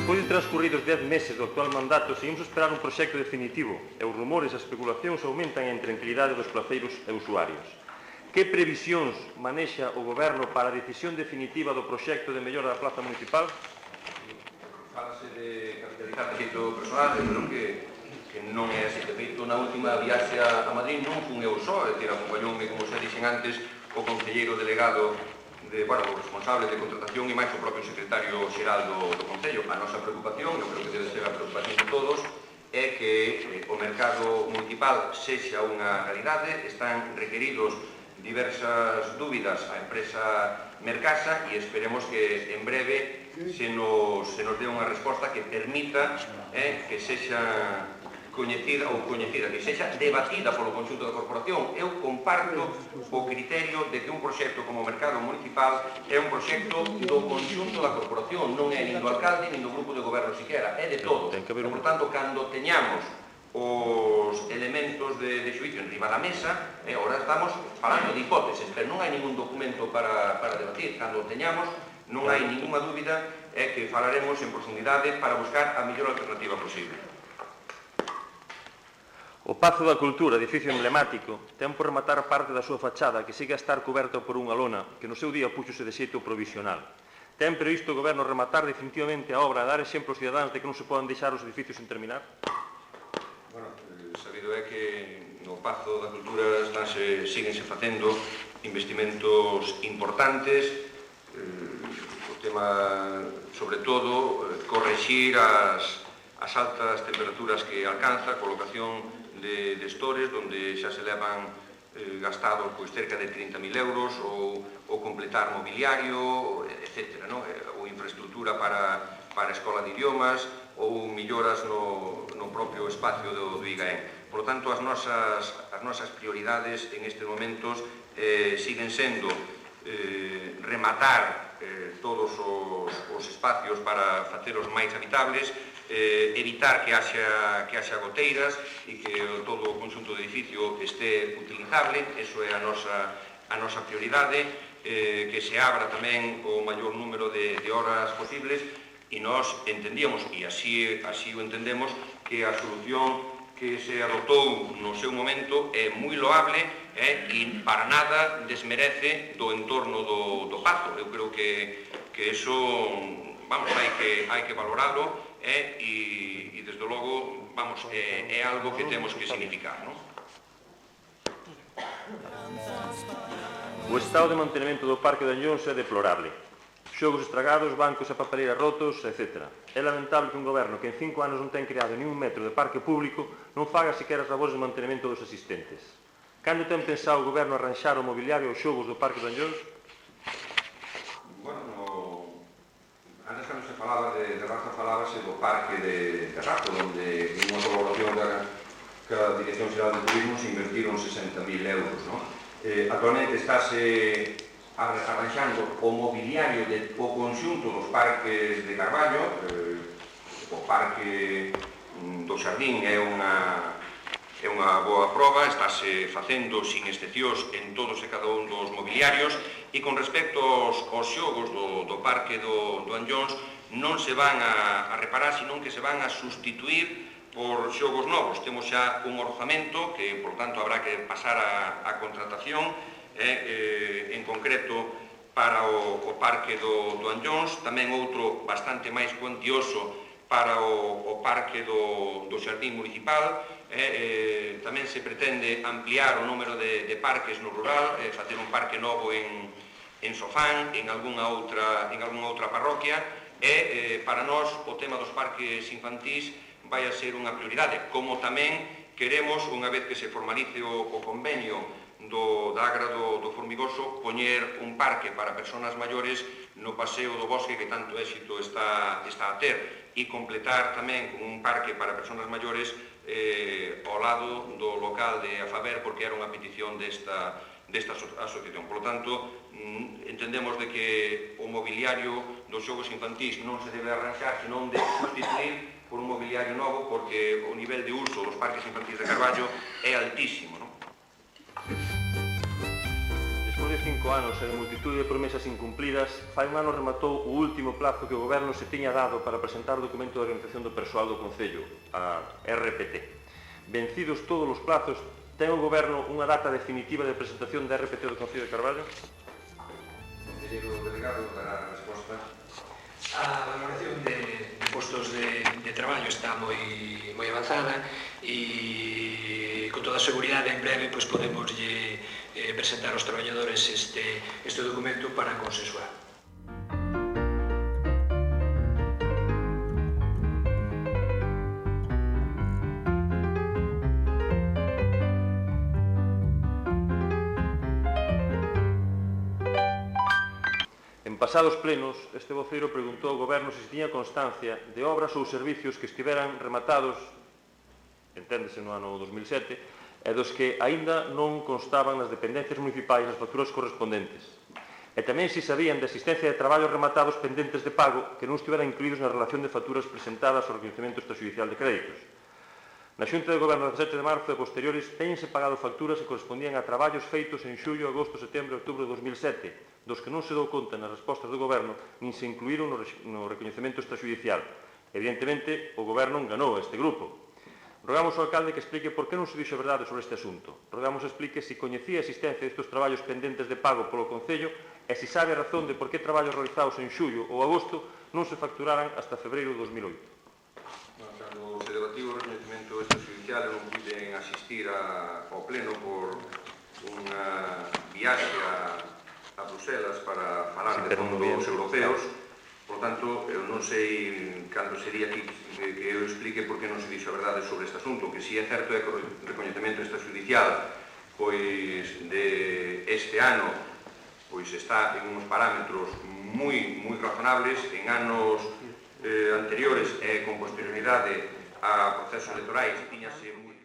Despois de transcurridos 10 meses do actual mandato, seguimos a esperar un proxecto definitivo e os rumores e as especulacións aumentan a intranquilidade dos placeiros e usuarios. Que previsións manexa o Goberno para a decisión definitiva do proxecto de mellora da plaza municipal? Fálase de capitalizar texto personal, pero que non é así. De feito, na última viaxe a Madrid non fun eu só, é dicir, acompañoume, como xa dixen antes, o concelleiro delegado o responsable de contratación e máis o propio secretario xeral do Concello. A nosa preocupación, eu creo que debe ser a preocupación de todos, é que o mercado municipal sexa unha realidade. Están requeridos diversas dúbidas á empresa Mercasa e esperemos que en breve se nos dé unha resposta que permita que sexa coñecida, que sexa debatida polo conxunto da corporación. Eu comparto o criterio de que un proxecto como o mercado municipal é un proxecto do conxunto da corporación, non é nin do alcalde, nin do grupo de goberno siquera, é de todos. Por tanto, cando teñamos os elementos de xuicio en riba da mesa, ahora estamos falando de hipóteses, pero non hai ningún documento para debatir. Cando teñamos, non hai ninguna dúbida, é que falaremos en profundidade para buscar a mellor alternativa posible. O Pazo da Cultura, edificio emblemático, ten por rematar parte da súa fachada que sigue a estar coberta por unha lona que no seu día púxose de xeito provisional. Ten previsto o Goberno rematar definitivamente a obra e dar exemplos cidadáns de que non se poden deixar os edificios sen terminar? Sabido é que no Pazo da Cultura síguense facendo investimentos importantes. O tema, sobre todo, correxir as altas temperaturas que alcanza, colocación de estores onde xa se levan gastados cerca de 30.000 euros ou completar mobiliario, etc. Ou infraestructura para a escola de idiomas ou melloras no propio espacio do IGAEN. Por lo tanto, as nosas prioridades en estes momentos siguen sendo rematar todos os espacios para facelos máis habitables, evitar que haxa goteiras e que todo o conxunto do edificio este utilizable. Eso é a nosa prioridade, que se abra tamén o maior número de horas posibles, e nós entendíamos, e así o entendemos, que a solución que se adoptou no seu momento é moi loable e para nada desmerece do entorno do Pazo. Eu creo que eso, hai que valorarlo e desde logo, é algo que temos que significar, non? O estado de mantenimento do Parque de Anllóns é deplorable. Xogos estragados, bancos e papeleiras rotos, etc. É lamentable que un goberno que en 5 anos non ten creado nin un metro de parque público non faga sequera as labores de mantenimento dos existentes. Cando ten pensado o goberno arranxar o mobiliario aos xogos do Parque de Anllóns? Antes, cando se falaba de Raza, falábase do Parque de Raza, onde en unha colaboración ca Dirección Xeral de Turismo se invertiron 60.000 euros. Actualmente estáse arranxando o mobiliario do conxunto dos parques de Carballo. O Parque do Xardín é unha boa proba, estáse facendo sin excepcións en todos e cada un dos mobiliarios, e con respecto aos xogos do Parque do Anllóns non se van a reparar, senón que se van a sustituir por xogos novos. Temos xa un orzamento que, por tanto, habrá que pasar a contratación, en concreto para o Parque do Anllóns, tamén outro bastante máis cuantioso para o Parque do Xardín Municipal. Tamén se pretende ampliar o número de parques no rural, facer un parque novo en Sofán, en algunha outra parroquia, e para nós o tema dos parques infantís vai a ser unha prioridade, como tamén queremos, unha vez que se formalice o convenio da Agra do Formigoso, poñer un parque para persoas maiores no Paseo do Bosque que tanto éxito está a ter, e completar tamén con un parque para persoas maiores ao lado do local de Afaber, porque era unha petición desta asociación. Por lo tanto, entendemos de que o mobiliario dos xogos infantís non se debe arranxar, senón de sustituir por un mobiliario novo, porque o nivel de uso dos parques infantís de Carballo é altísimo, non? Despois de de 5 anos e de multitude de promesas incumplidas, fai un ano rematou o último plazo que o Goberno se tiña dado para presentar o documento de organización do persoal do Concello, a RPT. Vencidos todos os plazos, ten o Goberno unha data definitiva de presentación da RPT do Concello de Carballo? O concelleiro delegado dará a resposta. A valoración de postos de traballo está moi avanzada e con toda a seguridade en breve podemos presentar aos traballadores este documento para consensuar. En pasados plenos, este voceiro preguntou ao Goberno se tiña constancia de obras ou servicios que estiveran rematados, enténdese no ano 2007, e dos que aínda non constaban nas dependencias municipais nas facturas correspondentes. E tamén se sabían de existencia de traballos rematados pendentes de pago que non estiveran incluídos na relación de facturas presentadas ao reconhecemento extrajudicial de créditos. Na Xunta de Goberno do 17 de marzo e posteriores teñense pagado facturas que correspondían a traballos feitos en xullo, agosto, setembro e outubro de 2007, dos que non se dou conta nas respostas do Goberno nin se incluíron no reconhecemento extrajudicial. Evidentemente, o Goberno enganou a este grupo. Rogamos ao alcalde que explique por que non se dixo a verdade sobre este asunto. Rogamos que explique se coñecía a existencia destes traballos pendentes de pago polo Concello e se sabe a razón de por que traballos realizados en xullo ou agosto non se facturaran hasta febreiro de 2008. Cando se debatiu o reconhecemento extrajudicial non puiden asistir ao pleno por unha viaxe a Bruselas para falar de fondos europeos. Por tanto, eu non sei cando sería que eu explique por que non se dixo a verdade sobre este asunto, que si é certo é que o reconhecemento extrajudicial de este ano está en uns parámetros moi razonables. En anos anteriores e con posterioridade a procesos electorais tiñase moi